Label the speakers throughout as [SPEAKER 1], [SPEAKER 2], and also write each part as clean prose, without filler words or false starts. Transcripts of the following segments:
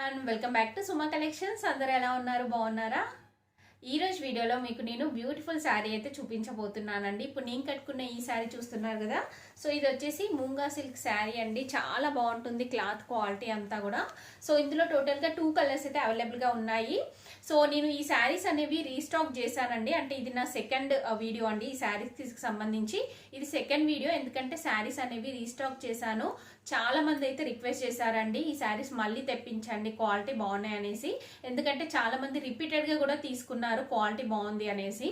[SPEAKER 1] Everyone, welcome back to Suma collections. అందరూ ఎలా ఉన్నారు? బాగున్నారా? ఈ రోజు వీడియోలో మీకు నేను బ్యూటిఫుల్ శారీ అయితే చూపించబోతున్నానండి. ఇప్పుడు నేను కట్టుకున్న ఈ శారీ చూస్తున్నారు కదా, సో ఇది వచ్చేసి మూంగా సిల్క్ శారీ అండి. చాలా బాగుంటుంది క్లాత్ క్వాలిటీ అంతా కూడా. సో ఇందులో టోటల్గా 2 కలర్స్ అయితే అవైలబుల్గా ఉన్నాయి. సో నేను ఈ శారీస్ అనేవి రీస్టాక్ చేశానండి. అంటే ఇది నా సెకండ్ వీడియో అండి ఈ శారీస్కి సంబంధించి. ఇది సెకండ్ వీడియో, ఎందుకంటే శారీస్ అనేవి రీస్టాక్ చేశాను. చాలా మంది అయితే రిక్వెస్ట్ చేశారండి ఈ శారీస్ మళ్ళీ తెప్పించండి, క్వాలిటీ బాగున్నాయి అనేసి. ఎందుకంటే చాలా మంది రిపీటెడ్గా కూడా తీసుకున్నారు క్వాలిటీ బాగుంది అనేసి.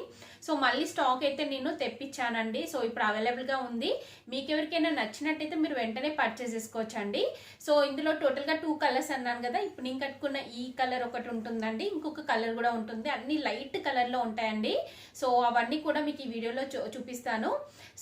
[SPEAKER 1] సో మళ్ళీ స్టాక్ అయితే నేను తెప్పించానండి. సో ఇప్పుడు అవైలబుల్గా ఉంది. మీకు ఎవరికైనా నచ్చినట్టయితే మీరు వెంటనే పర్చేస్ చేసుకోవచ్చండి. సో ఇందులో టోటల్గా 2 కలర్స్ అన్నాను కదా. ఇప్పుడు నేను కట్టుకున్న ఈ కలర్ ఒకటి ఉంటుందండి, ఇంకొక కలర్ కూడా ఉంటుంది. అన్ని లైట్ కలర్లో ఉంటాయండి. సో అవన్నీ కూడా మీకు ఈ వీడియోలో చూపిస్తాను.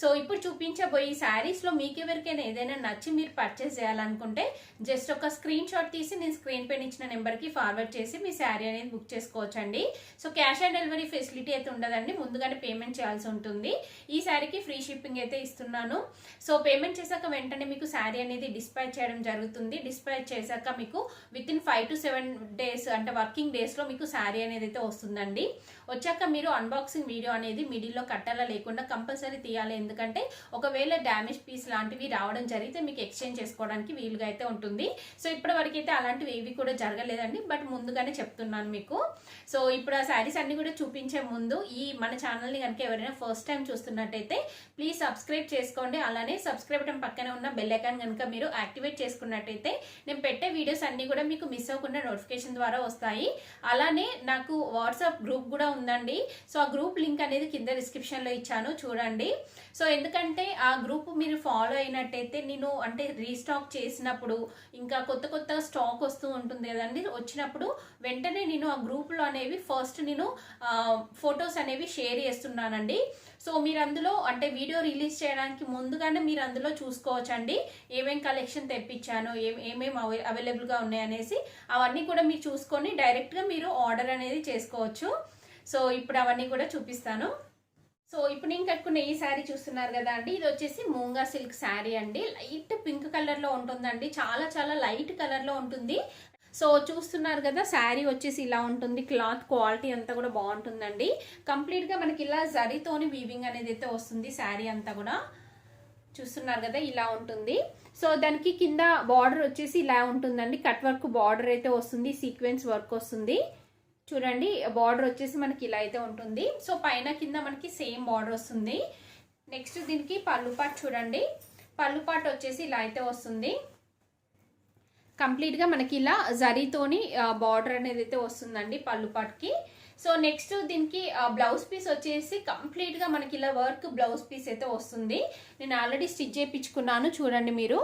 [SPEAKER 1] సో ఇప్పుడు చూపించబోయే ఈ శారీస్లో మీకు ఎవరికైనా ఏదైనా నచ్చి మీరు పర్చేస్ చేయాలనుకుంటే జస్ట్ ఒక స్క్రీన్ షాట్ తీసి నేను స్క్రీన్ పైన ఇచ్చిన నెంబర్కి ఫార్వర్డ్ చేసి మీ శారీ అనేది బుక్ చేసుకోవచ్చండి. So cash on delivery facility అయితే ఉండదండి, ముందుగానే పేమెంట్ చేయాల్సి ఉంటుంది. ఈ శారీకి ఫ్రీ షిప్పింగ్ అయితే ఇస్తున్నాను. సో పేమెంట్ చేశాక వెంటనే మీకు శారీ అనేది డిస్పాచ్ చేయడం జరుగుతుంది. డిస్పాచ్ చేశాక మీకు వితిన్ 5 to 7 డేస్ అంటే వర్కింగ్ డేస్లో మీకు శారీ అనేది అయితే వస్తుందండి. వచ్చాక మీరు అన్బాక్సింగ్ వీడియో అనేది మిడిల్లో కట్టాలా లేకుండా కంపల్సరీ తీయాలి. ఎందుకంటే ఒకవేళ డ్యామేజ్ పీస్ లాంటివి రావడం జరిగితే మీకు ఎక్స్చేంజ్ చేసుకోవడానికి వీలుగా అయితే ఉంటుంది. సో ఇప్పటి వరకు అయితే అలాంటివి ఏవి కూడా జరగలేదండి, బట్ ముందుగానే చెప్తున్నాను మీకు. సో ఇప్పుడు ఆ శారీస్ అన్ని కూడా చూపించే ముందు ఈ మన ఛానల్ని కనుక ఎవరైనా ఫస్ట్ టైం చూస్తున్నట్టయితే ప్లీజ్ సబ్స్క్రైబ్ చేసుకోండి. అలానే సబ్స్క్రైబ్ బటన్ పక్కనే ఉన్న బెల్ ఐకాన్ కనుక మీరు యాక్టివేట్ చేసుకున్నట్టయితే నేను పెట్టే వీడియోస్ అన్ని కూడా మీకు మిస్ అవ్వకుండా నోటిఫికేషన్ ద్వారా వస్తాయి. అలానే నాకు వాట్సాప్ గ్రూప్ కూడా ఉందండి. సో ఆ గ్రూప్ లింక్ అనేది కింద డిస్క్రిప్షన్లో ఇచ్చాను, చూడండి. సో ఎందుకంటే ఆ గ్రూప్ మీరు ఫాలో అయినట్టయితే నేను అంటే రీస్టాక్ చేసినప్పుడు ఇంకా కొత్త కొత్త స్టాక్ వస్తూ ఉంటుంది కదండి, వచ్చినప్పుడు వెంటనే నేను ఆ గ్రూప్లో అనేవి ఫస్ట్ నేను ఫొటోస్ అనేవి షేర్ చేస్తున్నానండి. సో మీరు అందులో అంటే వీడియో రిలీజ్ చేయడానికి ముందుగానే మీరు అందులో చూసుకోవచ్చండి ఏమేం కలెక్షన్ తెప్పించాను, ఏమేమి అవైలబుల్గా ఉన్నాయి అనేసి. అవన్నీ కూడా మీరు చూసుకొని డైరెక్ట్గా మీరు ఆర్డర్ అనేది చేసుకోవచ్చు. సో ఇప్పుడు అవన్నీ కూడా చూపిస్తాను. సో ఇప్పుడు నేను కట్టుకున్న ఈ శారీ చూస్తున్నారు కదా అండి, ఇది వచ్చేసి మూంగా సిల్క్ శారీ అండి. లైట్ పింక్ కలర్లో ఉంటుందండి, చాలా చాలా లైట్ కలర్లో ఉంటుంది. సో చూస్తున్నారు కదా, శారీ వచ్చేసి ఇలా ఉంటుంది. క్లాత్ క్వాలిటీ అంతా కూడా బాగుంటుందండి. కంప్లీట్గా మనకి ఇలా జరీతోని వీవింగ్ అనేది అయితే వస్తుంది. శారీ అంతా కూడా చూస్తున్నారు కదా ఇలా ఉంటుంది. సో దానికి కింద బార్డర్ వచ్చేసి ఇలా ఉంటుందండి. కట్ వర్క్ బార్డర్ అయితే వస్తుంది, సీక్వెన్స్ వర్క్ వస్తుంది. చూడండి బార్డర్ వచ్చేసి మనకి ఇలా అయితే ఉంటుంది. సో పైన కింద మనకి సేమ్ బార్డర్ వస్తుంది. నెక్స్ట్ దీనికి పళ్ళు పాట్ చూడండి. పళ్ళు పాట్ వచ్చేసి ఇలా అయితే వస్తుంది. కంప్లీట్గా మనకి ఇలా జరీతోని బార్డర్ అనేది అయితే వస్తుందండి పళ్ళు పాట్కి. సో నెక్స్ట్ దీనికి బ్లౌజ్ పీస్ వచ్చేసి కంప్లీట్గా మనకి ఇలా వర్క్ బ్లౌజ్ పీస్ అయితే వస్తుంది. నేను ఆల్రెడీ స్టిచ్ చేయించుకున్నాను, చూడండి మీరు.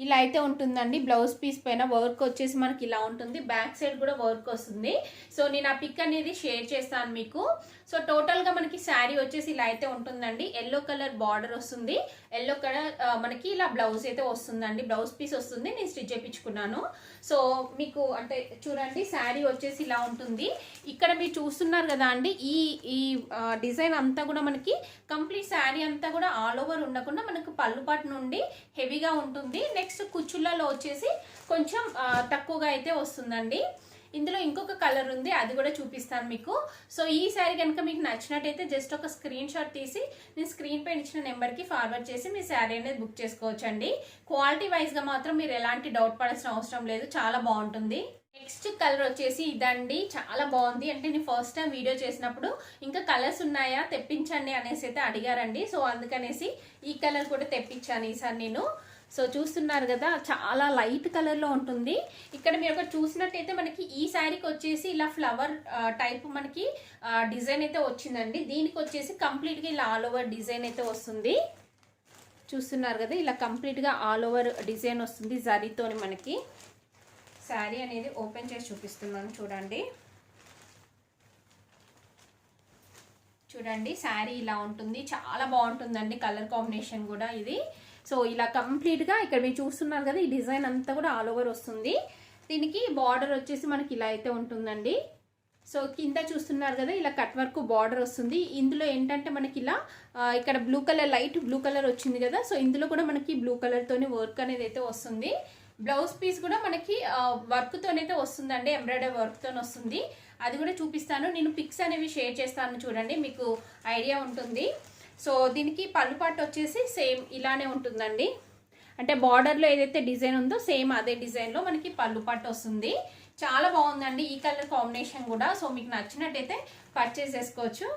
[SPEAKER 1] ఇలా అయితే ఉంటుందండి. బ్లౌజ్ పీస్ పైన వర్క్ వచ్చేసి మనకి ఇలా ఉంటుంది. బ్యాక్ సైడ్ కూడా వర్క్ వస్తుంది. సో నేను ఆ పిక్ అనేది షేర్ చేస్తాను మీకు. సో టోటల్గా మనకి శారీ వచ్చేసి ఇలా అయితే ఉంటుందండి. ఎల్లో కలర్ బార్డర్ వస్తుంది, ఎల్లో కలర్ మనకి ఇలా బ్లౌజ్ అయితే వస్తుందండి. బ్లౌజ్ పీస్ వస్తుంది, నేను స్టిచ్ చేయించుకున్నాను. సో మీకు అంటే చూడండి శారీ వచ్చేసి ఇలా ఉంటుంది. ఇక్కడ మీరు చూస్తున్నారు కదా అండి, ఈ డిజైన్ అంతా కూడా మనకి కంప్లీట్ శారీ అంతా కూడా ఆల్ ఓవర్ ఉండకుండా మనకు పళ్ళు పాటు నుండి హెవీగా ఉంటుంది. నెక్స్ట్ కుచ్చులలో వచ్చేసి కొంచెం తక్కువగా అయితే వస్తుందండి. ఇందులో ఇంకొక కలర్ ఉంది, అది కూడా చూపిస్తాను మీకు. సో ఈ శారీ కనుక మీకు నచ్చినట్టయితే జస్ట్ ఒక స్క్రీన్ షాట్ తీసి నేను స్క్రీన్ పైన ఇచ్చిన నెంబర్కి ఫార్వర్డ్ చేసి మీ శారీ అనేది బుక్ చేసుకోవచ్చండి. క్వాలిటీ వైజ్గా మాత్రం మీరు ఎలాంటి డౌట్ పడాల్సిన అవసరం లేదు, చాలా బాగుంటుంది. నెక్స్ట్ కలర్ వచ్చేసి ఇదండి, చాలా బాగుంది. అంటే నేను ఫస్ట్ టైం వీడియో చేసినప్పుడు ఇంకా కలర్స్ ఉన్నాయా తెప్పించండి అనేసి అయితే అడిగారండి. సో అందుకనేసి ఈ కలర్ కూడా తెప్పించాను ఈసారి నేను. సో చూస్తున్నారు కదా, చాలా లైట్ కలర్లో ఉంటుంది. ఇక్కడ మీరు ఒకటి చూసినట్టయితే మనకి ఈ శారీకి వచ్చేసి ఇలా ఫ్లవర్ టైప్ మనకి డిజైన్ అయితే వచ్చిందండి. దీనికి వచ్చేసి కంప్లీట్గా ఇలా ఆల్ ఓవర్ డిజైన్ అయితే వస్తుంది. చూస్తున్నారు కదా, ఇలా కంప్లీట్గా ఆల్ ఓవర్ డిజైన్ వస్తుంది జరీతోని. మనకి శారీ అనేది ఓపెన్ చేసి చూపిస్తున్నాను, చూడండి. చూడండి శారీ ఇలా ఉంటుంది, చాలా బాగుంటుందండి కలర్ కాంబినేషన్ కూడా ఇది. సో ఇలా కంప్లీట్గా ఇక్కడ మీరు చూస్తున్నారు కదా, ఈ డిజైన్ అంతా కూడా ఆల్ ఓవర్ వస్తుంది. దీనికి బార్డర్ వచ్చేసి మనకి ఇలా అయితే ఉంటుందండి. సో కింద చూస్తున్నారు కదా, ఇలా కట్ వర్క్ బార్డర్ వస్తుంది. ఇందులో ఏంటంటే మనకి ఇలా ఇక్కడ blue colour, light blue colour వచ్చింది కదా. సో ఇందులో కూడా మనకి బ్లూ కలర్ తోని వర్క్ అనేది అయితే వస్తుంది. బ్లౌజ్ పీస్ కూడా మనకి వర్క్తోనైతే వస్తుందండి, ఎంబ్రాయిడరీ వర్క్తో వస్తుంది. అది కూడా చూపిస్తాను. నేను పిక్స్ అనేవి షేర్ చేస్తాను, చూడండి మీకు ఐడియా ఉంటుంది. సో దీనికి పళ్ళు పాటు వచ్చేసి సేమ్ ఇలానే ఉంటుందండి. అంటే బార్డర్లో ఏదైతే డిజైన్ ఉందో సేమ్ అదే డిజైన్లో మనకి పళ్ళు పాటు వస్తుంది. చాలా బాగుందండి ఈ కలర్ కాంబినేషన్ కూడా. సో మీకు నచ్చినట్టయితే పర్చేస్ చేసుకోవచ్చు.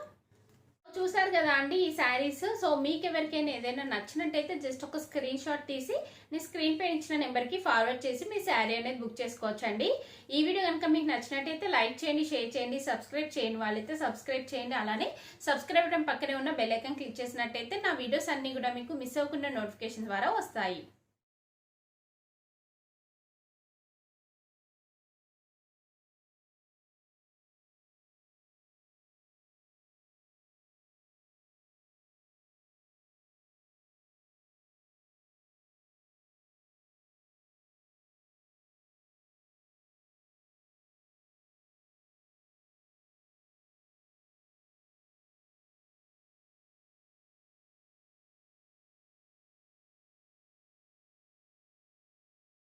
[SPEAKER 1] చూసారు కదా అండి ఈ శారీస్. సో మీకు ఎవరికైనా ఏదైనా నచ్చినట్టయితే జస్ట్ ఒక స్క్రీన్ షాట్ తీసి నేను స్క్రీన్ పైన ఇచ్చిన నెంబర్కి ఫార్వర్డ్ చేసి మీ శారీ అనేది బుక్ చేసుకోవచ్చు అండి. ఈ వీడియో కనుక మీకు నచ్చినట్టయితే లైక్ చేయండి, షేర్ చేయండి, సబ్స్క్రైబ్ చేయండి వాళ్ళైతే సబ్స్క్రైబ్ చేయండి. అలానే సబ్స్క్రైబ్ బటన్ పక్కనే ఉన్న బెల్ ఐకాన్ క్లిక్ చేసినట్టయితే నా వీడియోస్ అన్ని కూడా మీకు మిస్ అవ్వకుండా నోటిఫికేషన్ ద్వారా వస్తాయి.